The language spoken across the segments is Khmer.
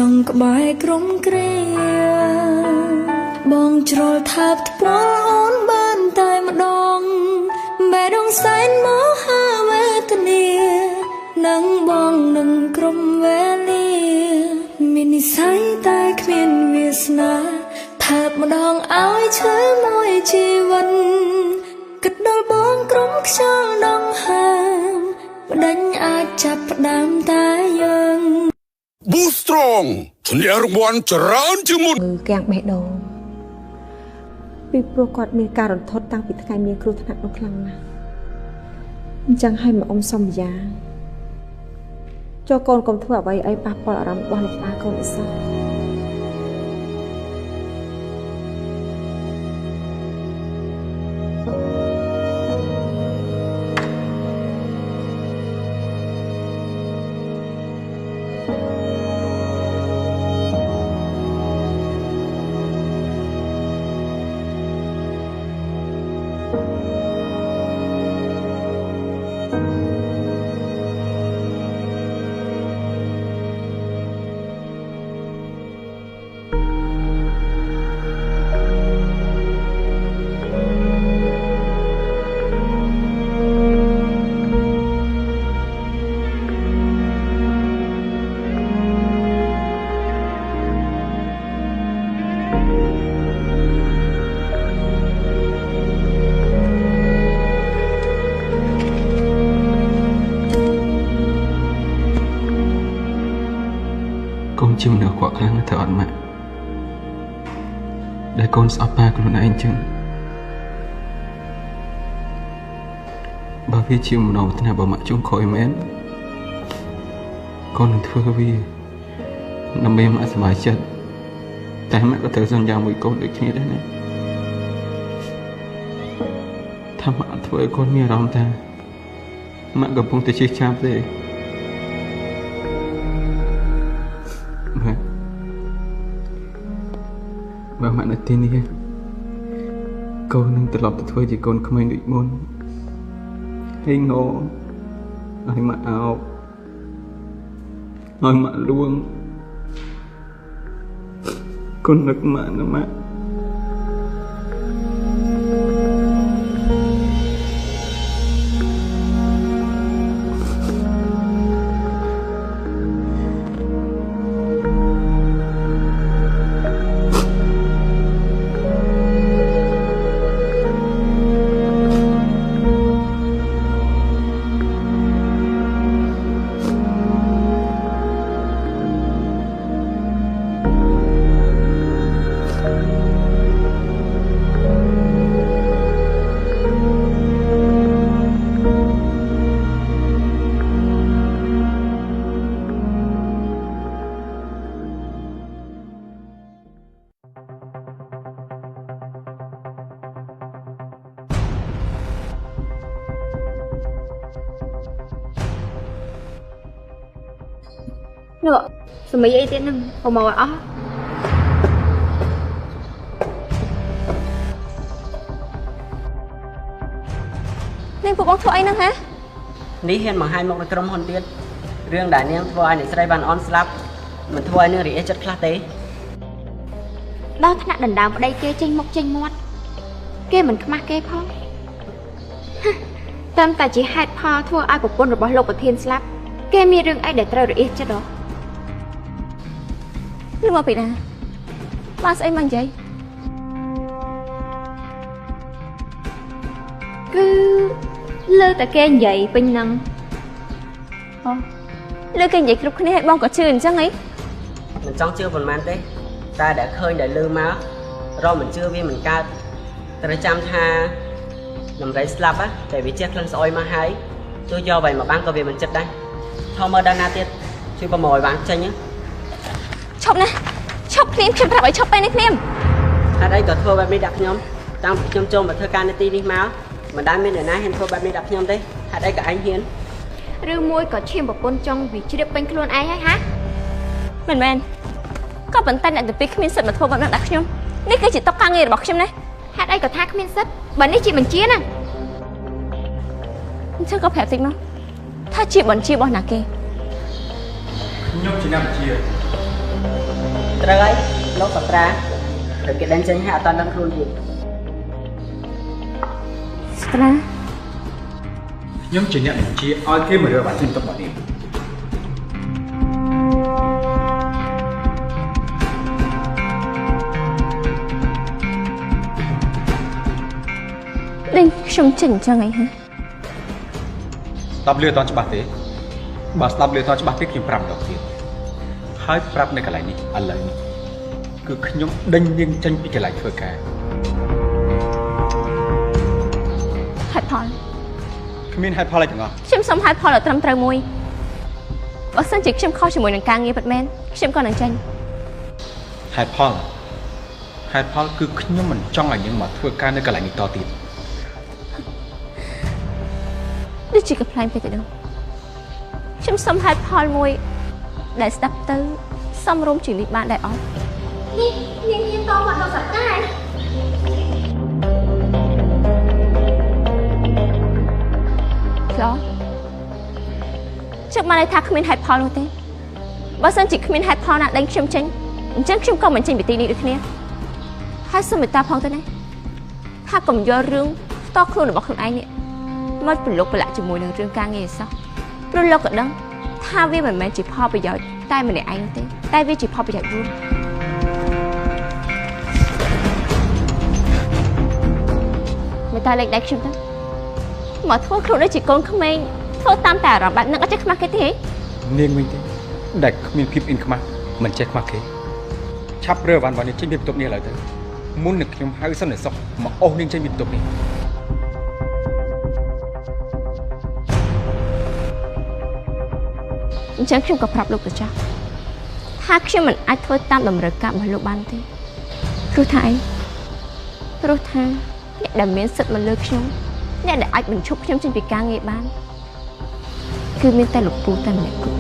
ចង់ក្បែរក្រុមគ្រាបងជ្រុលថាបថ្ពាល់អូនបានតែម្ដងបេះដូងសែនមហាវេទនានឹងបងនឹងក្រុមវេលាមាននិស័យតែគ្មានវាសនាថាបម្ដងឲ្យឈើមួយជីវិតគិតដល់បងក្រុមខ្យល់ដងហើមប្តេញអាចចាប់ផ្ដើមតែយើង Boostrong ធានារង្វាន់ច្រើនជាងមុនកាំងបេះដូងពីព្រោះគាត់មានការរន្ធត់តាំងពីថ្ងៃមានគ្រោះថ្នាក់នោះខ្លាំងណាស់អញ្ចឹងឲ្យមកអ៊ំសុំយ៉ាងចូលកូនកុំធ្វើអ្វីឲ្យប៉ះពាល់អារម្មណ៍របស់អ្នកតាកូនអសោះកូនជាមនុស្សខ្វក់ខ្លាំងទៅអត់ម៉ាក់ដែលកូនស្អប់ប៉ាខ្លួនឯងចឹងបើវាជាម្ដងប្រាថ្នាបើម៉ាក់ជួងក្រោយមែនកូននឹងធ្វើវាដើម្បីម៉ាក់សប្បាយចិត្តតែម៉ាក់ក៏ត្រូវសន្យាមួយកូនដូចគ្នាដែរណាថាម៉ាក់អត់ធ្វើឲ្យកូនមានអារម្មណ៍ថាម៉ាក់កំពុងតែជិះចាប់ទេបើម៉ាក់នៅទីនេះកូននឹងត្រឡប់ទៅធ្វើជាកូនក្មេងដូចមុនហើយងឲ្យម៉ាក់អោបឲ្យម៉ាក់លួងកូននឹកម៉ាក់ណាម៉ាក់Được, rồi mấy ấy tiện không màu ạ. Nên phụ bóng thua anh hả? Ní hiền mà hai mốc là trong hồn tiết. Riêng đã ngang thua anh để sẽ bàn on slap. Mình thua anh để chất khá tế. Đó thằng nạn đần đàm ở đây kê chênh mốc chênh mót. Kê mình khám kê phong. Tâm ta chỉ hai pho thua ai của quân rồi bỏ lục ở thiên slap. Kê mi riêng ai để trao rồi chất đó. Nhưng mà bị nè ba sẽ mang vậy cứ lơ ta kê vậy bên năng lơ kê vậy lúc này hãy bong có chưa chắc ấy mình trong chưa phần man đấy ta đã khơi để lơ máu rồi mình chưa vì mình cao ta đã chăm tha nằm đấy slap á để bị chết lên soi mà hái tôi do vậy mà ban có việc mình chết đây thôi mơ đang na tiết chưa có mồi bán chơi nhé chọc nè chọc phim phim phải chọc bên này phim ở đây có thua bạn mi đặt nhóm tăng chôm chôm và thơ can ti đi máu mà đam mê để nãy hen thua bạn mi đặt nhóm đấy ở đây cả anh hiến rư môi có chim một con trong vì chưa được bên luôn ai hay hả mình có vận tay này từ phía mình sợ mà thua bạn đặt nhóm nít cái chỉ tóc căng nghe bọc chim này ở đây có thác mình sứt bẩn đấy chị mình chia nè chắc có phép tính không tha chị bẩn chia bọn nào kì nhóm chỉ nằm chia ត្រូវហើយលោកសត្រាត្រូវគេដេញចេញហើយអត់ដឹងខ្លួនទៀត ស្រា ខ្ញុំជាអ្នកបញ្ជាឲ្យគេមករើបាត់ខ្ញុំទុកបាត់នេះ ដេញខ្ញុំចេញអញ្ចឹងអីហ៎ ស្ដាប់លឺអត់ច្បាស់ទេបើស្ដាប់លឺអត់ច្បាស់ទេខ្ញុំប្រាប់ដល់ទៀតហើយប្រាប់នៅកន្លែងនេះឥឡូវនេះគឺខ្ញុំដេញនាងចេញពីកន្លែងធ្វើការ ហេតុផល គ្មានហេតុផលអីទាំងអស់ ខ្ញុំសុំហេតុផលឲ្យត្រឹមត្រូវមួយបើសិនជាខ្ញុំខុសជាមួយនឹងការងារពិតមែនខ្ញុំក៏នឹងចេញ ហេតុផលគឺខ្ញុំមិនចង់ឲ្យនាងមកធ្វើការនៅកន្លែងនេះតទៀត ដូចជាកំ pl ែងពេកទៅដល់ខ្ញុំសុំហេតុផលមួយដែលស្ដាប់ទៅសមរម្យជាងនេះបានដែរអត់នេះនាងហ៊ានតមកដល់សត្វដែរខ្លះជឹកមកន័យថាគ្មានហេតុផលនោះទេបើសិនជាគ្មានហេតុផលណាដេញខ្ញុំចេញអញ្ចឹងខ្ញុំក៏មិនចេញពីទីនេះដូចគ្នាហើយសូមមេត្តាផងទៅណាថាកុំយករឿងផ្ទាល់ខ្លួនរបស់ខ្លួនឯងនេះមកប្រឡូកប្រឡាក់ជាមួយនឹងរឿងការងារអសោះព្រោះលោកក៏ដឹងថាវាមិនមែនជាផលប្រយោជន៍តែម្នាក់ឯងទេតែវាជាផលប្រយោជន៍រួមមេតាលេខដៃខ្ញុំទៅមកធ្វើខ្លួនដូចជាកូនក្មេងធ្វើតាមតែអារម្មណ៍បែបហ្នឹងអត់ចេះខ្មាស់គេទេហ៎ នាងវិញទេដែលគ្មានភាពអ៊ីនខ្មាស់មិនចេះខ្មាស់គេឆាប់រើវ៉ាន់នេះចេញពីបន្ទប់នេះឥឡូវទៅមុននឹងខ្ញុំហៅសិនឲ្យសុខមកអូសនាងចេញពីបន្ទប់នេះ អញ្ចឹងខ្ញុំក៏ប្រាប់លោកទៅចាស់ថាខ្ញុំមិនអាចធ្វើតាមតម្រូវការរបស់លោកបានទេព្រោះថាអីព្រោះថាអ្នកដែលមានសិទ្ធិមកលើខ្ញុំអ្នកដែលអាចបញ្ឈប់ខ្ញុំចេញពីការងារបានគឺមានតែលោកពូតែម្នាក់គត់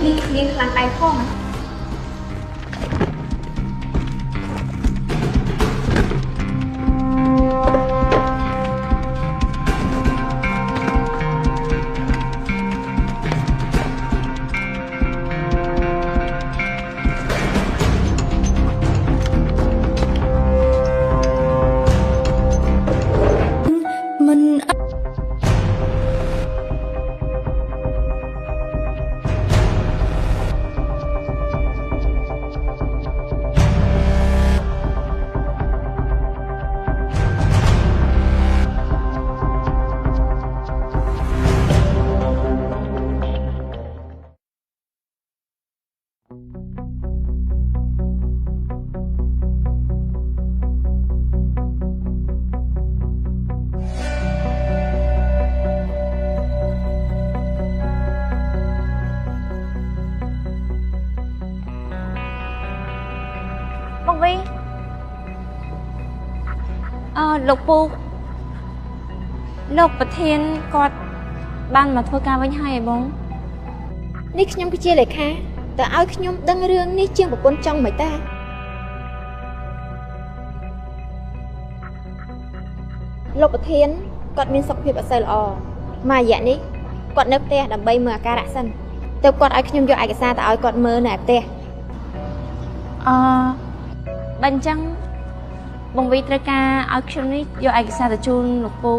នេះមានខ្លាំងដៃផង មិន បងវីលោកពូលោកប្រធានគាត់បានមកធ្វើការវិញហើយឯងបង នេះខ្ញុំគឺជាលេខាតើឲ្យខ្ញុំដឹងរឿងនេះជាងប្រពន្ធចង់មិនតាលោកប្រធានគាត់មានសុខភាពអត់សូវល្អមួយរយៈនេះគាត់នៅផ្ទះដើម្បីមើលអាការៈសិនទៅគាត់ឲ្យខ្ញុំយកឯកសារទៅឲ្យគាត់មើលនៅឯផ្ទះ បើអញ្ចឹងបងវីត្រូវការឲ្យខ្ញុំនេះយកឯកសារទៅជូនលោកពូ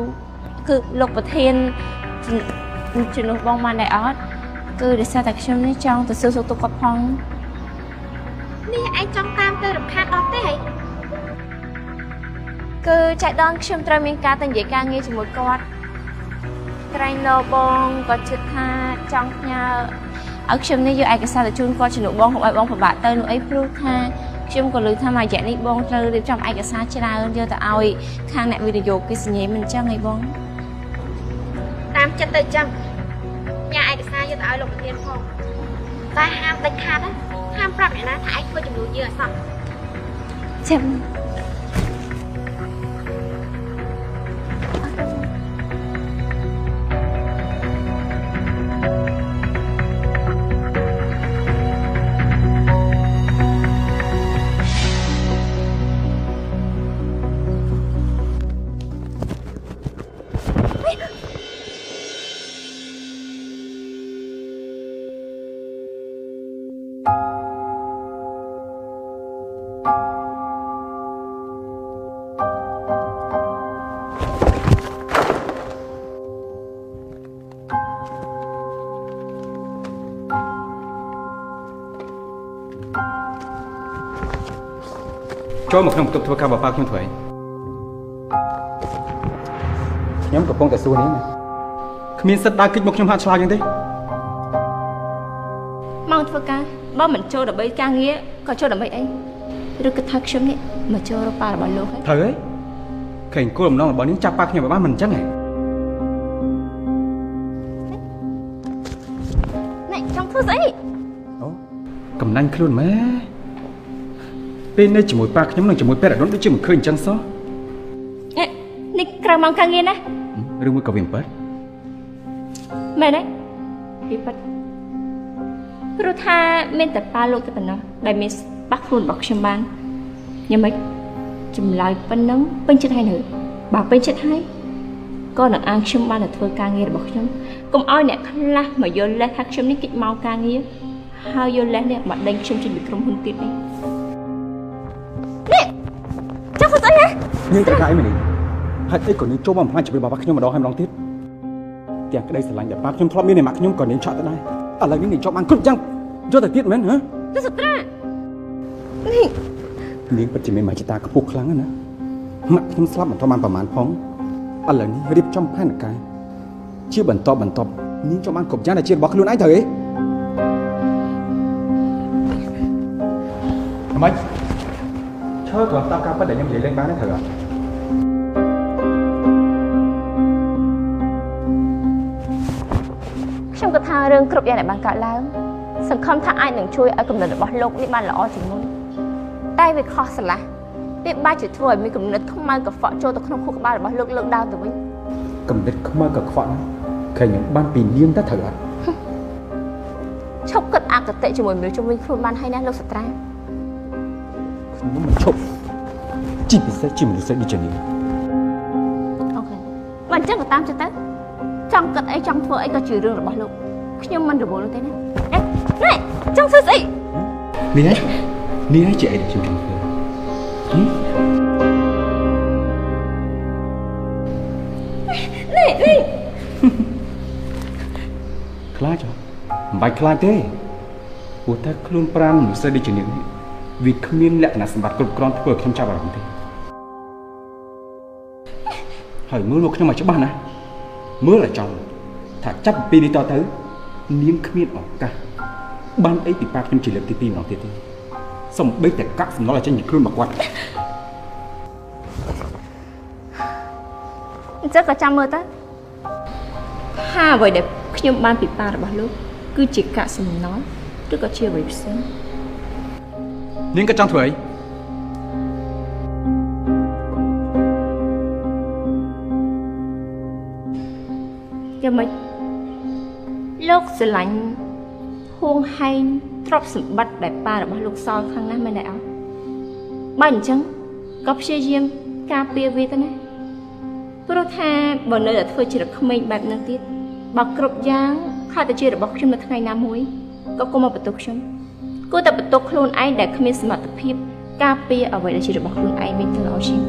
គឺលោកប្រធានជំនួសបងបានដែរអត់គឺដោយសារតែខ្ញុំនេះចង់ទៅសួរសុខទុក្ខគាត់ផង នេះឯងចង់តាមទៅរំខានអត់ទេហី គឺចៃដន្យខ្ញុំត្រូវមានការទៅនិយាយការងារជាមួយគាត់ក្រែងលោបងគាត់ជិតថាចង់ផ្ញើឲ្យខ្ញុំនេះយកឯកសារទៅជូនគាត់ជំនួសបងកុំឲ្យបងពិបាកទៅនោះអីព្រោះថាខ្ញុំក៏លើថាមួយរយៈនេះបងត្រូវរៀបចំឯកសារច្រើនយកទៅឲ្យខាងអ្នកវិនិយោគគេសញ្ញាមិនអញ្ចឹងហីបង តាមចិត្តទៅចឹងញ៉ាឯកសារយកទៅឲ្យលោកប្រធានផងតែហាមដាច់ខាតណាហាមប្រាប់អ្នកណាថាឯងធ្វើចំនួនយើងអសោះ ចាំ ចូលមកក្នុងបន្ទប់ធ្វើការរបស់ប៉ាខ្ញុំធ្វើអីខ្ញុំកំពុងតែសួរនេះណាគ្មានសិទ្ធិដើរគិតមកខ្ញុំហាក់ឆ្លើយយ៉ាងទេមកធ្វើការបើមិនចូលដើម្បីការងារក៏ចូលដើម្បីអីឬក៏ថាខ្ញុំនេះមកចូលរកប៉ារបស់លោកហើយត្រូវហើយឃើញគោលបំណងរបស់នាងចាប់ប៉ាខ្ញុំបានមិនអញ្ចឹងហ៎នេះចង់ធ្វើស្អីអូកំណាញ់ខ្លួនម៉ែពេលនៅជាមួយប៉ាខ្ញុំនិងជាមួយប៉ែរ៉ាដុនដូចជាមិនឃើញអញ្ចឹងសោះនេះក្រៅម៉ោងការងារណាឬមួយក៏វាមិនប៉ិតមែនទេវាប៉ិតព្រោះថាមានតែប៉ាលោកតែប៉ុណ្ណោះដែលមានបាក់ខ្លួនរបស់ខ្ញុំបានយ៉ាងម៉េចចម្លើយប៉ុណ្ណឹងពេញចិត្តហើយនៅបើពេញចិត្តហើយក៏នឹងអានខ្ញុំបានទៅធ្វើការងាររបស់ខ្ញុំកុំឲ្យអ្នកខ្លះមកយល់លេសថាខ្ញុំនេះគិតមកការងារហើយយល់លេសនេះមកដេញខ្ញុំចេញពីក្រុមហ៊ុនទៀតនេះចង់ធ្វើស្អីហ៎នាងត្រូវការអីមែននេះហេតុអីក៏នាងចូលមកបំផ្លាញជីវិតរបស់ខ្ញុំម្ដងហើយម្ដងទៀតទាំងក្តីស្រឡាញ់ដែលប៉ាខ្ញុំធ្លាប់មាននៃម៉ាក់ខ្ញុំក៏នាងឆក់ទៅដែរឥឡូវនេះនាងជាប់បានគ្រប់យ៉ាងយកទៅទៀតមែនហ៎ទៅសត្រានេះនាងពិតជាមានមហិច្ឆតាខ្ពស់ខ្លាំងណាស់ម៉ាក់ខ្ញុំស្លាប់មិនទាន់បានប្រមាណផងឥឡូវនេះរៀបចំផែនការជាបន្តនាងចង់បានគ្រប់យ៉ាងដែលជារបស់ខ្លួនឯងត្រូវទេអ្មេចឈើគ្រាន់តាមការពិតដែលខ្ញុំនិយាយលេងបានទេត្រូវអត់ខ្ញុំគិតថារឿងគ្រប់យ៉ាងដែលបានកើតឡើងសង្ឃឹមថាអាចនឹងជួយឲ្យគំនិតរបស់លោកនេះបានល្អជាងមុនតែវាខុសស្រឡះវាបាច់ជាធ្វើឲ្យមានគំនិតខ្មៅកខ្វក់ចូលទៅក្នុងខួរក្បាលរបស់លោកលើកដើរទៅវិញគំនិតខ្មៅកខ្វក់ណាឃើញខ្ញុំបានពីនាងតែត្រូវអត់ឈប់គិតអកតេជាមួយមនុស្សជុំវិញខ្លួនបានហើយណាលោកសត្រាខ្ញុំមិនឈប់ជីពិសេសជាមនុស្សដូចជានាងអូខេបើអញ្ចឹងក៏តាមចិត្តទៅចង់គិតអីចង់ធ្វើអីក៏ជារឿងរបស់លោកខ្ញុំមិនរវល់ទេណានេះចង់ធ្វើស្អីនេះជាអីដែលខ្ញុំចង់ធ្វើនេះខ្លាចមិនបាច់ខ្លាចទេព្រោះតែខ្លួនប្រាំមនុស្សដូចជានាងនេះវាគ្មានលក្ខណៈសម្បត្តិគ្រប់គ្រាន់ធ្វើឲ្យខ្ញុំចាប់អារម្មណ៍ទេហើយមើលមកខ្ញុំឲ្យច្បាស់ណាមើលឲ្យចំថាចាប់ពីនេះតទៅនាងគ្មានឱកាសបានអីពីប៉ាខ្ញុំជាលើកទី2ម្ដងទៀតទេសំបីតែកាក់សំណល់ឲ្យចេញពីខ្លួនមកគាត់អញ្ចឹងក៏ចាំមើលទៅថាអ្វីដែលខ្ញុំបានពីប៉ារបស់លោកគឺជាកាក់សំណល់ឬក៏ជាអ្វីផ្សេងនាងក៏ចង់ធ្វើអីយ៉ាងម៉េចលោកស្រឡាញ់ហួងហែងទ្រព្យសម្បត្តិដែលប៉ារបស់លោកសល់ខាងណាមែនទេអត់បើអញ្ចឹងក៏ព្យាយាមការពារវាទៅណាព្រោះថាបើនៅតែធ្វើជារក្មេងបែបហ្នឹងទៀតបើគ្រប់យ៉ាងខុសទៅជារបស់ខ្ញុំនៅថ្ងៃណាមួយក៏កុំមកបន្ទោសខ្ញុំគួរតែបន្ទោសខ្លួនឯងដែលគ្មានសមត្ថភាពការពារអ្វីដែលជារបស់ខ្លួនឯងវិញទៅល្អជាង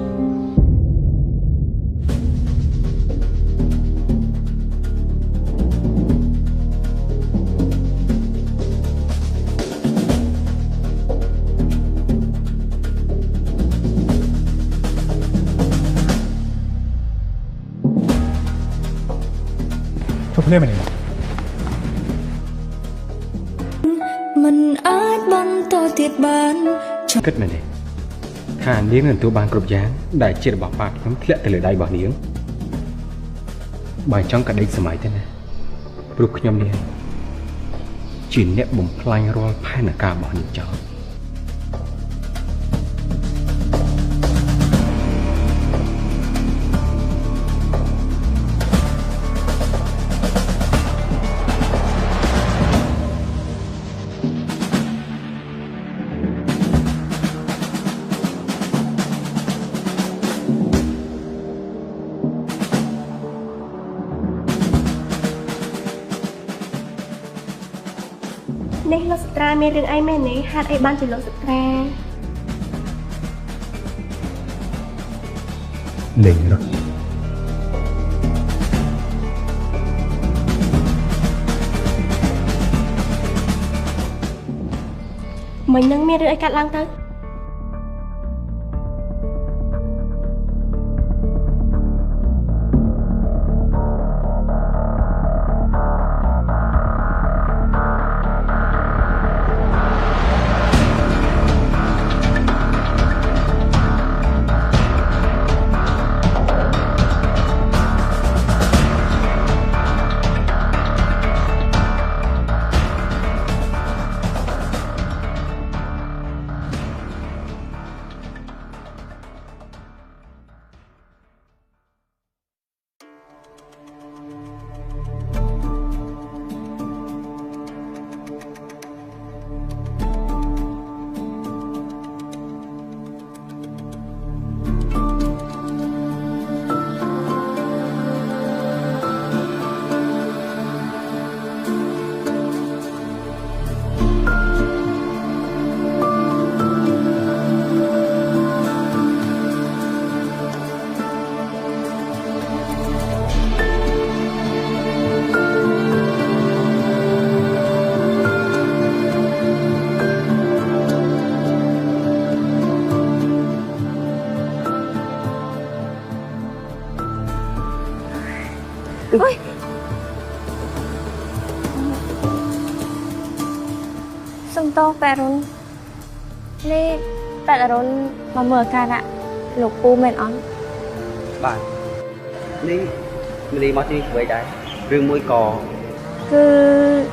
ភ្លាមនេះមិនអាចបន្តទៀតបានគិតមែនទេថានាងនឹងទទួលបានគ្រប់យ៉ាងដែលជារបស់ប៉ាខ្ញុំធ្លាក់ទៅលើដៃរបស់នាងបើចង់ក៏ដេកសម័យទៅណាព្រោះខ្ញុំនេះជាអ្នកបំផ្លាញរាល់ផែនការរបស់នាងចោលនេះលោកសត្រាមានរឿងអីមែនទេហេតុអីបានជាលោកសត្រាលេងរត់មិញនឹងមានរឿងអីកាត់ឡើងទៅ Ôi. Xong to Perun. Nè, Perun mà mở ca nạ. Lục pu men on. Bạn. Nè, mình đi mất đi với đấy. Rương mũi cò. Cứ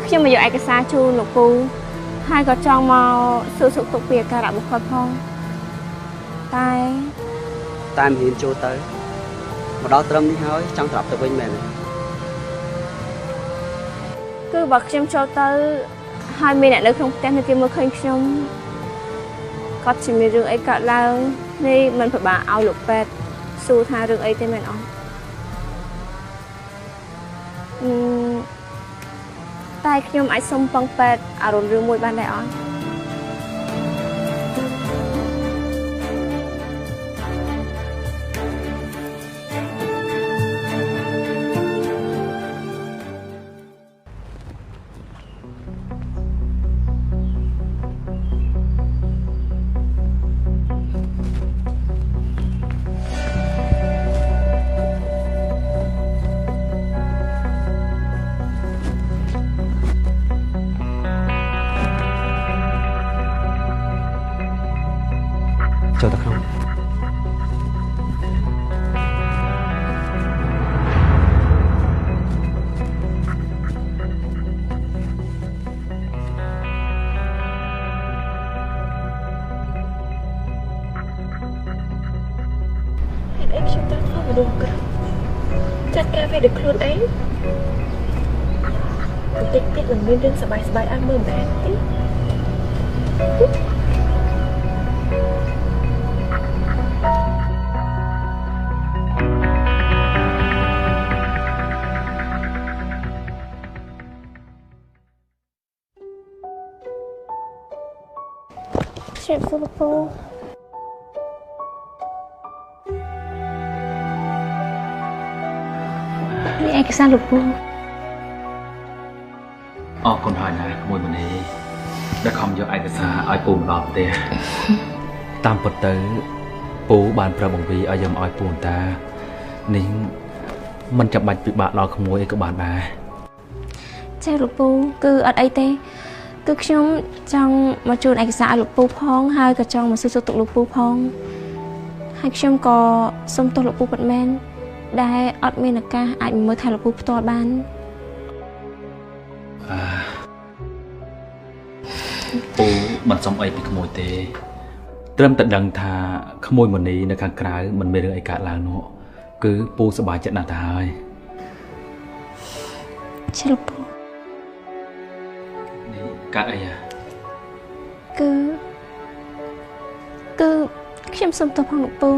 khi mà vô ai cái xa chu lục pu. Hai có trong màu sự sụp tục việc ca nạ một con phong. Tai mình hiện chu tới. Mà đó trâm đi hơi trong tập từ bên mình. Cứ bật xem cho tới 2 minute nữa không tem thì mới khơi xong. Có chỉมีរឿងអីកើតឡើងនេះមិនពិបាកឲ្យលោកពេទ្យសួរថារឿងអីទេមែនអត់តែខ្ញុំអាចសុំពងពេទ្យអារម្មណ៍រឿងមួយបានដែរអត់ចូលទៅក្នុងអីខ្ញុំត្រូវធ្វើមនុស្សក្រៅចាត់ការវាដោយខ្លួនឯងបន្តិចទៀតនឹងមានរឿងសប្បាយៗឲ្យមើលម្ដងទេChuyện củaលោកពូនេះឯកសារលោកពូអរគុណហើយណាក្មួយម្នីដែលខំយកឯកសារឲ្យពូមកដល់ផ្ទះតាមពិតទៅពូបានប្រាប់បង្វីឲ្យយកមកឲ្យពូតានេះមិនចាំបាច់ពិបាកដល់ក្មួយអីក៏បានដែរចាលោកពូគឺអត់អីទេគឺខ្ញុំចង់មកជូនឯកសារឲ្យលោកពូផងហើយក៏ចង់មកសួរសុខទុក្ខលោកពូផងហើយខ្ញុំក៏សុំទោសលោកពូពិតមែនដែលអត់មានឱកាសអាចមើលថែលោកពូផ្ទាល់បានពូមិនសុំអីពីក្មួយទេត្រឹមតែដឹងថាក្មួយមនីនៅខាងក្រៅមិនមានរឿងអីកើតឡើងនោះគឺពូសប្បាយចិត្តណាស់ទៅហើយចាលោកពូកើតអីគឺខ្ញុំសុំទោសផងលោកពូ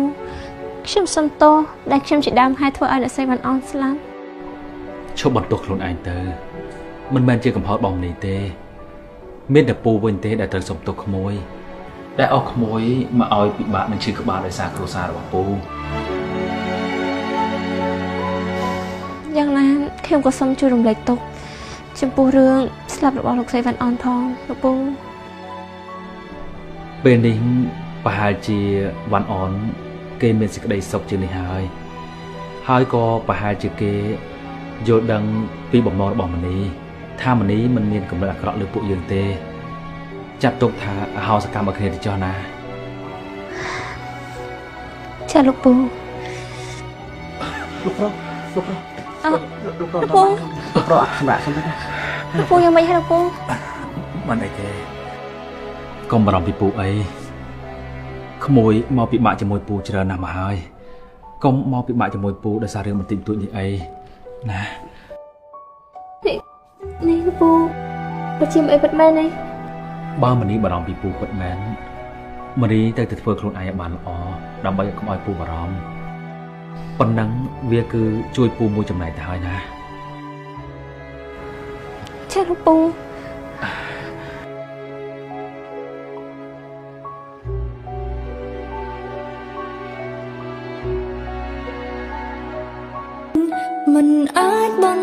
ខ្ញុំសុំទោសដែលខ្ញុំជាដើមហេតុធ្វើឲ្យអ្នកស្រីបានអន់ស្លាប់ឈប់បន្ទោសខ្លួនឯងទៅមិនមែនជាកំហុសបងនេះទេមានតែពូវិញទេដែលត្រូវសុំទោសក្មួយដែលអស់ក្មួយមកឲ្យពិបាកនឹងឈឺក្បាលដោយសារគ្រួសាររបស់ពូយ៉ាងណាខ្ញុំក៏សូមជួយរំលែកទុក្ខចំពោះរឿងស្លាប់របស់លោកស្រីវ៉ាន់អនផងលោកពូពេលនេះប្រហែលជាវ៉ាន់អនគេមានសេចក្តីសុខជាងនេះហើយក៏ប្រហែលជាគេយល់ដឹងពីបំណងរបស់មនីថាមនីមិនមានកម្រិតអាក្រក់លើពួកយើងទេចាត់ទុកថាអហោសកម្មឲ្យគ្នាទៅចុះណាចាលោកពូលោកប្រុសលោកពូសម្រាប់ខ្ញុំទេលោកពូយ៉ាងម៉េចហើយលោកពូមិនអីទេកុំបារម្ភពីពូអីក្មួយមកពិបាកជាមួយពូច្រើនណាស់មកហើយកុំមកពិបាកជាមួយពូដោយសាររឿងបន្តិចបន្តួចនេះអីណានេះលោកពូបើជាអីពិតមែនទេបើមនីបារម្ភពីពូពិតមែនមនីទៅធ្វើខ្លួនឯងឲ្យបានល្អដើម្បីកុំឲ្យពូបារម្ភប៉ុណ្ណឹងវាគឺជួយពូមួយចំណែកទៅហើយណាចាលោកពូមិនអាចបាន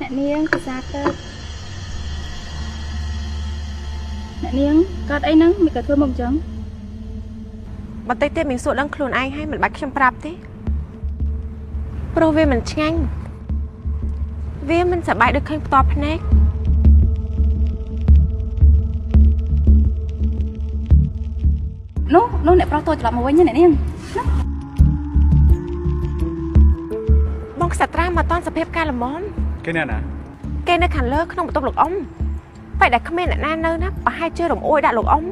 អ្នកនាងភាសាកើតអ្នកនាងកើតអីហ្នឹងមិនក៏ធ្វើមកអញ្ចឹង បន្តិចទៀតមីងសួរដឹងខ្លួនឯងហើយមិនបាច់ខ្ញុំប្រាប់ទេព្រោះវាមិនឆ្ងាញ់វាមិនសប្បាយដូចឃើញផ្ទាល់ភ្នែកនោះអ្នកប្រុសតូចត្រឡប់មកវិញអ្នកនាងបងក្សត្រាមកតន់សភាពការល្មមគេនៅណាគេនៅខាងលើក្នុងបន្ទប់លោកអ៊ំបែរតែគ្មានអ្នកណានៅណាប្រហែលជារំអួយដាក់លោកអ៊ំ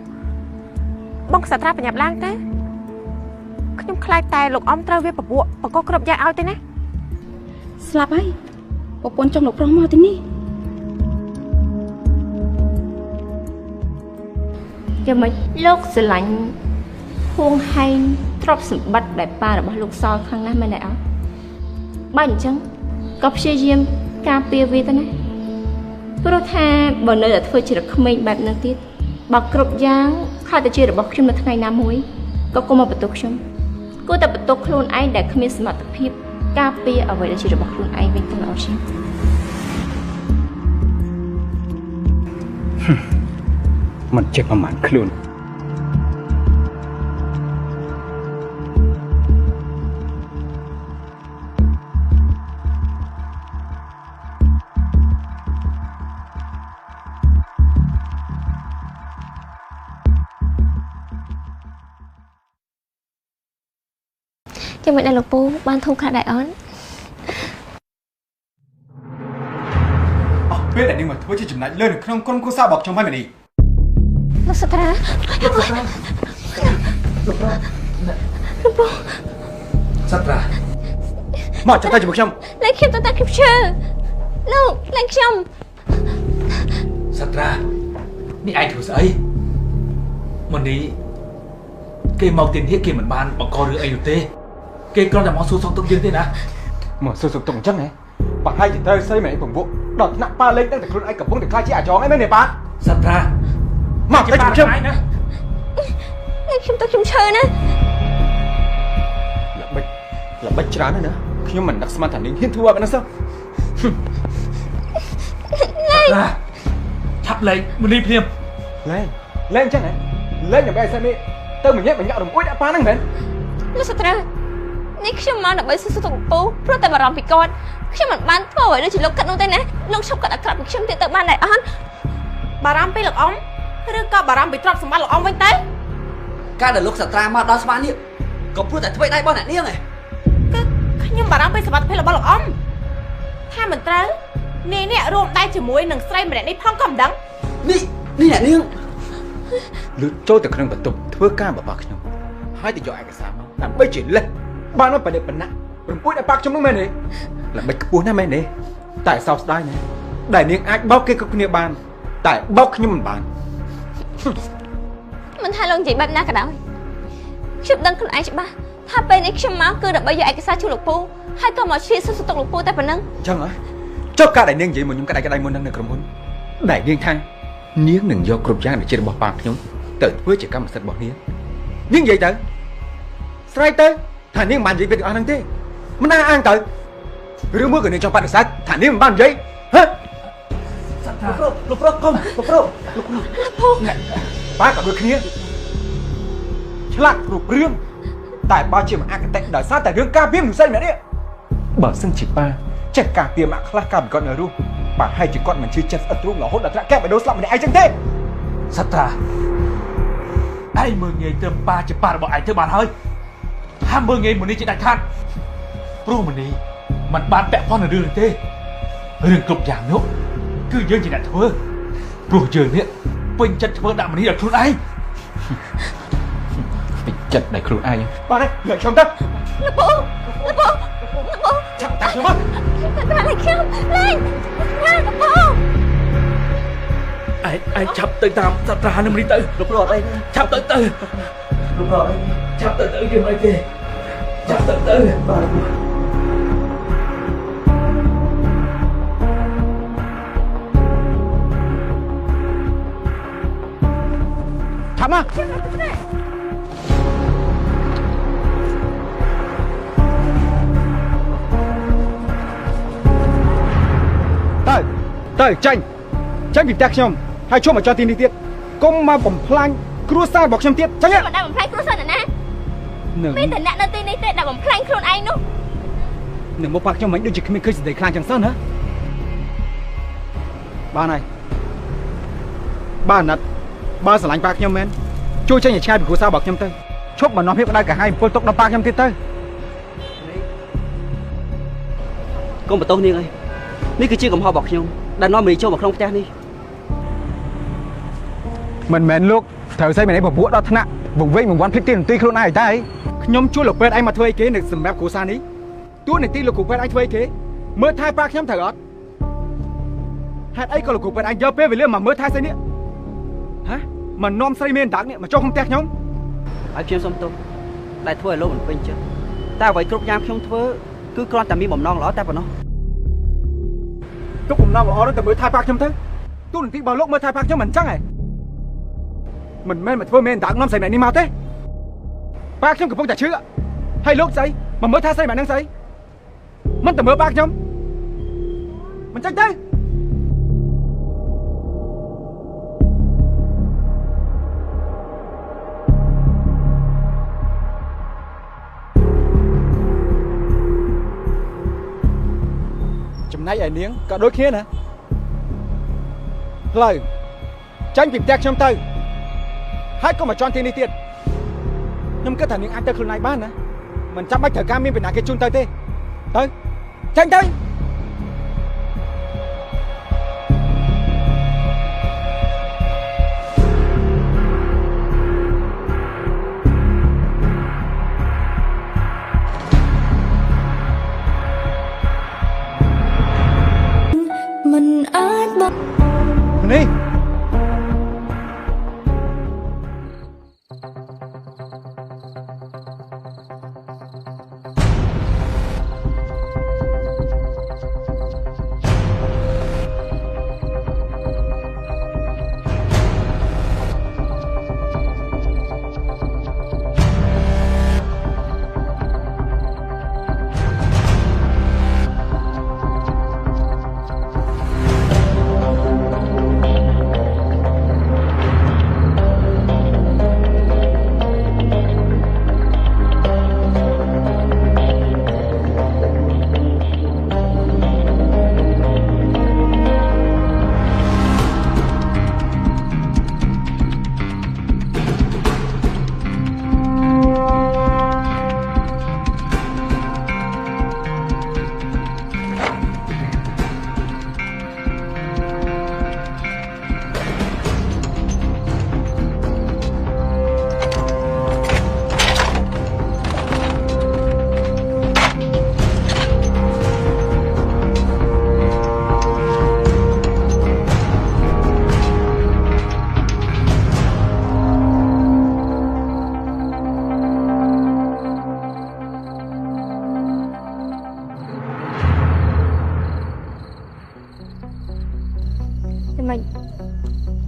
បងក្សត្រាបញ្ញាប់ឡើងទៅខ្ញុំខ្លាចតែលោកអ៊ំត្រូវវាបកគ្រប់យ៉ាងឲ្យទេណាស្លាប់ហើយប្រពន្ធចង់លោកប្រុសមកទីនេះយ៉ាងម៉េចលោកស្រឡាញ់ហួងហែងទ្រព្យសម្បត្តិដែលប៉ារបស់លោកសល់ខាងណាមែនទេអត់បើអញ្ចឹងក៏ព្យាយាមការពារវាទៅណាព្រោះថាបើនៅតែធ្វើជារក្មេងបែបហ្នឹងទៀតបើគ្រប់យ៉ាងខុសទៅជារបស់ខ្ញុំនៅថ្ងៃណាមួយក៏កុំមកបន្ទោសខ្ញុំគួរតែបន្ទោសខ្លួនឯងដែលគ្មានសមត្ថភាពការពារអ្វីដែលជារបស់ខ្លួនឯងវិញទៅល្អជាងមិនចេះប្រមាណខ្លួនចាំមិនដែរលោកពូបានធូរខ្លះដែរអូនពេលដែលនាងមកធ្វើជាចំណែកលើនៅក្នុងក្រុមគ្រួសាររបស់ខ្ញុំហើយមែនទេលោកសត្រាលោកពូសត្រាមកចាំតែជាមួយខ្ញុំលែងខ្ញុំទៅតាមខ្ញុំឈើលោកលែងខ្ញុំសត្រានេះឯងធ្វើស្អីមុននេះគេមកទានធាគេមិនបានបង្ករឿងអីនោះទេគេគ្រាន់តែមកសួរសុខទុក្ខយើងទេណាមកសួរសុខទុក្ខអញ្ចឹងហ៎ប្រហែលជាត្រូវស្អីមែនពង្វក់ដល់ថ្នាក់ប៉ាលេងដឹងតែខ្លួនឯងកំពុងតែខ្លាចជាអាចងអីមែនទេប៉ាសត្រាមកតែខ្ញុំលែងខ្ញុំទៅខ្ញុំឈើណាល្បិចច្រើនណាស់ខ្ញុំមិនដឹកស្មានថានាងហ៊ានធ្វើបែបហ្នឹងសោះលែងឆាប់លែងមុនីភ្លាមលែងអញ្ចឹងហ៎លែងដើម្បីឲ្យស្អីមេទៅម្នាក់រំអួយដាក់ប៉ាហ្នឹងមែនលោកសត្រានេះខ្ញុំមកដើម្បីសួរសុខទុក្ខពូព្រោះតែបារម្ភពីគាត់ខ្ញុំមិនបានធ្វើអ្វីដូចជាលោកកាត់នោះទេណាលោកឈប់កាត់អាក្រក់ពីខ្ញុំទៀតទៅបានដែរអត់បារម្ភពីលោកអ៊ំឬក៏បារម្ភពីទ្រព្យសម្បត្តិលោកអ៊ំវិញទៅការដែលលោកសត្រាមកដល់ស្មាននេះក៏ព្រោះតែធ្វើដៃរបស់អ្នកនាងឯងខ្ញុំបារម្ភពីសមត្ថភាពរបស់លោកអ៊ំថាមិនត្រូវនេះរួមដៃជាមួយនឹងស្រីម្នាក់នេះផងក៏មិនដឹងនេះអ្នកនាងលឺចូលទៅក្នុងបន្ទប់ធ្វើការរបស់ខ្ញុំហើយទៅយកឯកសារមកដើម្បីជាលេសបានមកបដិបណ្ណារំពួយដល់ប៉ាខ្ញុំនោះមែនទេល្បិចខ្ពស់ណាស់មែនទេតែសោកស្ដាយណាស់ដែលនាងអាចបោកគេគ្រប់គ្នាបានតែបោកខ្ញុំមិនបានមិនថាលោកនិយាយបែបណាក៏ដោយខ្ញុំដឹងខ្លួនឯងច្បាស់ថាពេលនេះខ្ញុំមកគឺដើម្បីយកឯកសារជូនលោកពូហើយក៏មកឆ្លៀតសុខទុក្ខលោកពូតែប៉ុណ្ណឹងអញ្ចឹងហ៎ចុះការដែលនាងនិយាយមកខ្ញុំក្តៅមុននឹងនៅក្រុមហ៊ុនដែលនាងថានាងនឹងយកគ្រប់យ៉ាងដែលជារបស់ប៉ាខ្ញុំទៅធ្វើជាកម្មសិទ្ធិរបស់នាងនិយាយទៅស្រ័យទៅថានាងមិនបាននិយាយពីទាំងអស់ហ្នឹងទេមិនណាអាងទៅឬមួយក៏នាងចង់បដិសេធថានាងមិនបាននិយាយហ៎លោកប្រុសកុំលោកប្រុសប៉ាក៏ដូចគ្នាឆ្លាតគ្រប់រឿងតែបើជាមហាកតេដោយសារតែរឿងការពារមិនស្អីមែនទេបើសិនជាប៉ាចេះការពារម៉ាក់ខ្លះកាលពីគាត់នៅរស់ប៉ាហើយជាគាត់មិនជឿចិត្តស្អិតទ្រូងរហូតដល់ត្រាក់កែបដោស្លាប់ម្នាក់ឯងចឹងទេសត្រាឯងមើលងាយត្រឹមប៉ាជាប៉ារបស់ឯងទៅបានហើយហាមមើលងាយមុនីជាដាច់ខាតព្រោះមុនីមិនបានពាក់ព័ន្ធនឹងរឿងនេះទេរឿងគ្រប់យ៉ាងនោះគឺយើងជាអ្នកធ្វើព្រោះយើងនេះពេញចិត្តធ្វើដាក់មុនីដល់ខ្លួនឯងពេញចិត្តដល់ខ្លួនឯងបាទលើខ្ញុំទៅលោកពូចាប់តាខ្ញុំមកតែខ្ញុំលេងលោកពូឯងឆាប់ទៅតាមសត្រានឹងនេះទៅលោកប្រុសអីឆាប់ទៅលោកប្រុសអីឆាប់ទៅយើងអីទេឆាប់ទៅបាទឆាប់មកទៅចាញ់ពីផ្ទះខ្ញុំហើយជួបមកចោលទីនេះទៀតកុំមកបំផ្លាញគ្រួសាររបស់ខ្ញុំទៀតចាញ់មិនដែលបំផ្លាញគ្រួសារអ្នកណា មានតែអ្នកនៅទីនេះទេដែលបំផ្លាញខ្លួនឯងនោះ នឹងមកប៉ាខ្ញុំមិនដូចជាគ្មានឃើញសេចក្តីខ្លាំងចឹងសិនណាបានហើយបានណាត់បើស្រឡាញ់ប៉ាខ្ញុំមែនជួយចេញឲ្យឆ្ងាយពីគ្រួសាររបស់ខ្ញុំទៅឈប់មកនាំភាពក្តៅក្រហាយពលទុកដល់ប៉ាខ្ញុំទៀតទៅ កុំបន្ទោសនាងអីនេះគឺជាកំហុសរបស់ខ្ញុំដែលនាំមីចូលមកក្នុងផ្ទះនេះ មិនមែនលោកត្រូវស្អីមែនឯងបបួកដល់ថ្នាក់វង្វេងវង្វាន់ភ្លេចទីនទីខ្លួនឯងតែខ្ញុំជួយលោកពេទ្យឯងមកធ្វើអីគេនៅសម្រាប់គ្រួសារនេះទួនាទីលោកគ្រូពេទ្យឯងធ្វើអីគេមើលថែប៉ាខ្ញុំត្រូវអត់ហេតុអីក៏លោកគ្រូពេទ្យឯងយកពេលវេលាមកមើលថែស្អីនេះហ៎មិននាំស្រីមានដាក់នេះមកចូលក្នុងផ្ទះខ្ញុំហើយខ្ញុំសុំទោសដែលធ្វើឲ្យលោកមិនពេញចិត្តតែអ្វីគ្រប់យ៉ាងខ្ញុំធ្វើគឺគ្រាន់តែមានបំណងល្អតែប៉ុណ្ណោះទុកបំណងល្អនោះទៅមើលថែប៉ាខ្ញុំទៅទូនាទីបើលោកមើលថែប៉ាខ្ញុំមិនអញ្ចឹងហ៎មិនមែនមកធ្វើមានដាក់នាំស្រីម្នាក់នេះមកទេប៉ាខ្ញុំកំពុងតែឈឺហើយលោកស្អីមកមើលថែស្រីម្នាក់ហ្នឹងស្អីមិនទៅមើលប៉ាខ្ញុំមិនចឹងទេចំណែកឯនាងក៏ដូចគ្នាណាផ្លូវចាញ់ពីផ្ទះខ្ញុំទៅហើយក៏មកជន់ទីនេះទៀតខ្ញុំគិតថានាងអាចទៅខ្លួនឯងបានណាមិនចាំបាច់ត្រូវការមានពីណាគេជូនទៅទេទៅចាញ់ទៅមិនអាចបង នេះ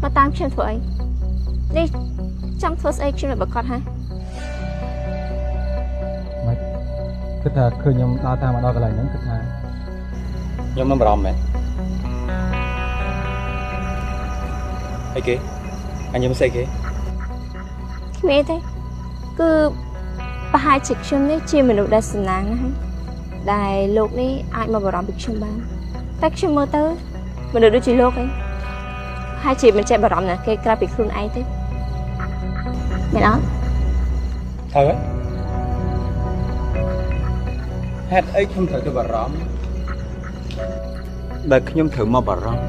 មកតាមខ្ញុំធ្វើអីនេះចង់ធ្វើស្អីខ្ញុំឲ្យប្រកាសហ៎ មិនគិតថាឃើញខ្ញុំដើរតាមមកដល់កន្លែងហ្នឹងគិតថាខ្ញុំនឹងបារម្ភមែនអីគេអញខ្ញុំស្អីគេគ្មានទេគឺប្រហែលជាខ្ញុំនេះជាមនុស្សដែលសំណាងណាស់ដែលលោកនេះអាចមកបារម្ភពីខ្ញុំបានតែខ្ញុំមើលទៅមនុស្សដូចជាលោកឯងហើយជាមិនចេះបារម្ភណាគេក្រៅពីខ្លួនឯងទេមែនអត់ហើយហេតុអីខ្ញុំត្រូវទៅបារម្ភដែលខ្ញុំត្រូវមកបារម្ភ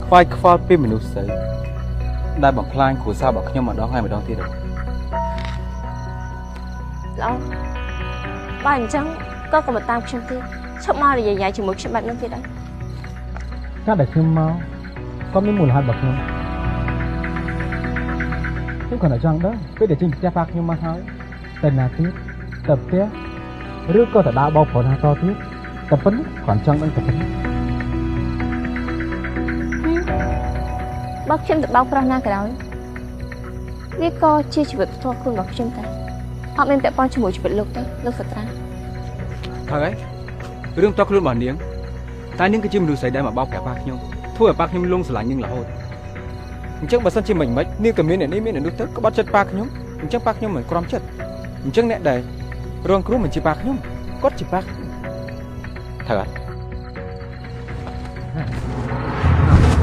ខ្វាយខ្វល់ពីមនុស្សស្អីដែលបំផ្លាញគ្រួសាររបស់ខ្ញុំម្ដងហើយម្ដងទៀតល្អបើអញ្ចឹងក៏កុំតាមខ្ញុំទៀតឈប់មកនិយាយជាមួយខ្ញុំបែបហ្នឹងទៀតហើយការដែលខ្ញុំមកក៏មានមូលហេតុរបស់ខ្ញុំគ្រាន់តែចង់ដឹងពេលដែលចេញពីផ្ទះប៉ាខ្ញុំមកហើយតែណាទៀតទៅផ្ទះឬក៏ទៅដើរបោកប្រូនណាតទៀតតែប៉ុណ្ណឹងគ្រាន់ចង់ដឹងតែប៉ុណ្ណឹងបើខ្ញុំទៅបោកប្រុសណាក៏ដោយវាក៏ជាជីវិតផ្ទាល់ខ្លួនរបស់ខ្ញុំដែរអត់មានពាក់ព័ន្ធជាមួយជីវិតលោកទេលោកសត្រាហើយរឿងផ្ទាល់ខ្លួនរបស់នាងតែនាងគឺជាមនុស្សស្រីដែលមកបោកប្រាស់ប៉ាខ្ញុំធ្វើឲ្យប៉ាខ្ញុំលងស្រឡាញ់នាងរហូតអញ្ចឹងបើសិនជាមិននាងក៏មានអ្នកនេះមានអ្នកនោះទៅក្បត់ចិត្តប៉ាខ្ញុំអញ្ចឹងប៉ាខ្ញុំមិនក្រំចិត្តអញ្ចឹងអ្នកដែល រងគ្រោះមិនជាប៉ាខ្ញុំគាត់ជាប៉ាត្រូវអត់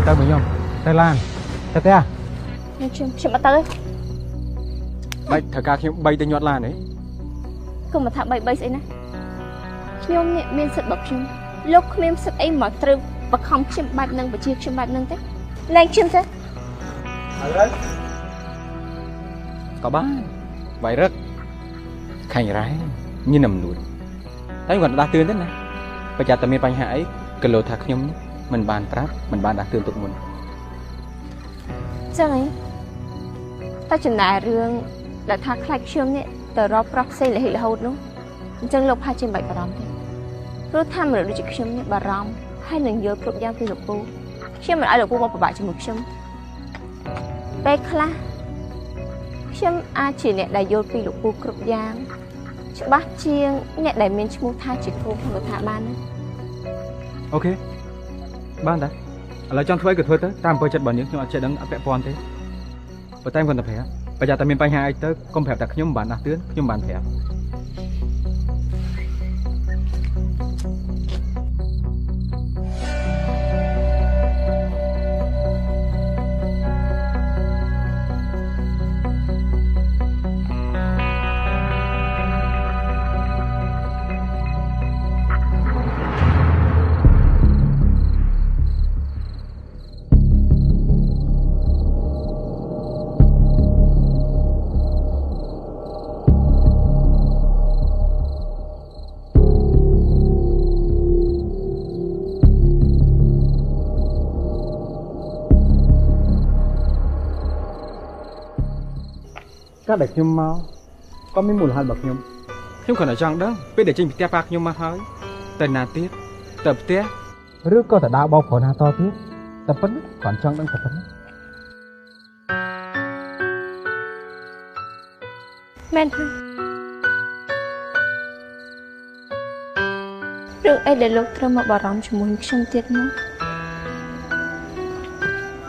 ទៅមកខ្ញុំទៅឡានទៅផ្ទះ ខ្ញុំអត់ទៅទេ បាច់ត្រូវការខ្ញុំ3ទៅញាត់ឡានទេ គុំមកថា3ស្អីណាខ្ញុំនេះមានសិទ្ធិរបស់ខ្ញុំលោកគ្មានសិទ្ធិអីមកត្រូវបខំខ្ញុំបែបហ្នឹងបញ្ជាខ្ញុំបែបហ្នឹងទេលែងខ្ញុំទេ ហើយក៏បានបាយរឹកខាញ់រ៉ែញ៉ាំនួនតែគាត់ដាស់តឿនទេណាប្រយ័ត្នតែមានបញ្ហាអីក៏លោថាខ្ញុំមិនបានប្រាប់មិនបានដាស់តឿនទុកមុន ចឹងហីតែចំណាយរឿងដែលថាខ្លាចខ្ញុំនេះទៅរកប្រុសផ្សេងរហូតនោះអញ្ចឹងលោកផាជាមិនបាច់បារម្ភទេព្រោះថាមនុស្សដូចជាខ្ញុំនេះបារម្ភហើយនឹងយល់គ្រប់យ៉ាងពីលោកពូខ្ញុំមិនឲ្យលោកពូមកពិបាកជាមួយខ្ញុំពេលខ្លះខ្ញុំអាចជាអ្នកដែលយល់ពីលោកពូគ្រប់យ៉ាងច្បាស់ជាងអ្នកដែលមានឈ្មោះថាជាគ្រូក្នុងស្ថាប័នណា អូខេបានតាឥឡូវចង់ធ្វើអីក៏ធ្វើទៅតាមអំពើចិត្តរបស់នាងខ្ញុំអត់ចេះដឹងអត់ពាក់ព័ន្ធទេប៉ុន្តែគាត់តែប្រាប់ប្រយ័ត្នតែមានបញ្ហាអីទៅកុំប្រាប់តែខ្ញុំមិនបានដាស់តឿនខ្ញុំបានប្រាប់ កាលដែលខ្ញុំមកក៏មានមូលហេតុរបស់ខ្ញុំគ្រាន់តែចង់ដឹងពេលដែលចេញពីផ្ទះប៉ាខ្ញុំមកហើយទៅណាទៀតទៅផ្ទះឬក៏ទៅដើរបោកប្រុសណាតទៀតតែប៉ុណ្ណឹងគ្រាន់ចង់ដឹងតែប៉ុណ្ណឹង មែនទេរឿងអីដែលលោកត្រូវមកបារម្ភជាមួយខ្ញុំទៀតនោះ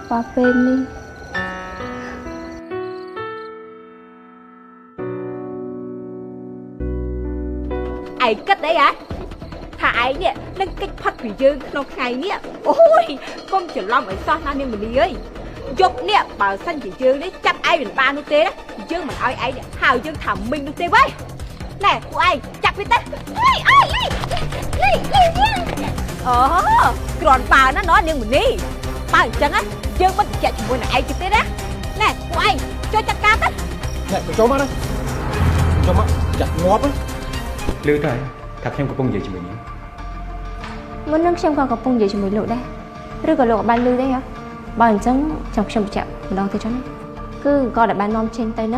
បើពេលនេះឯងគិតអីហ៎ថាឯងនេះនឹងកិច្ចផុតពីយើងក្នុងថ្ងៃនេះអូយកុំច្រឡំឲ្យសោះណានាងមនីអើយយប់នេះបើសិនជាយើងនេះចាប់ឯងមិនបាននោះទេយើងមិនឲ្យឯងហៅយើងថាមីងនោះទេវ៉ៃណែពួកឯងចាប់វាទៅអើយអើយអូគ្រាន់បើណាណោះនាងមនីបើអញ្ចឹងយើងមិនជែកជាមួយនឹងឯងទៀតទេណាណែពួកឯងចូលចាត់ការទៅណែចូលមកណាចូលមកចាក់ងាប់លឺទៅថាខ្ញុំកំពុងនិយាយជាមួយនាង មុននឹងខ្ញុំក៏កំពុងនិយាយជាមួយលោកដែរឬក៏លោកអត់បានលឺទេហ៎បើអញ្ចឹងចាំខ្ញុំបញ្ជាក់ម្ដងទៀតចឹងគឺក៏ដែលបាននាំចេញទៅ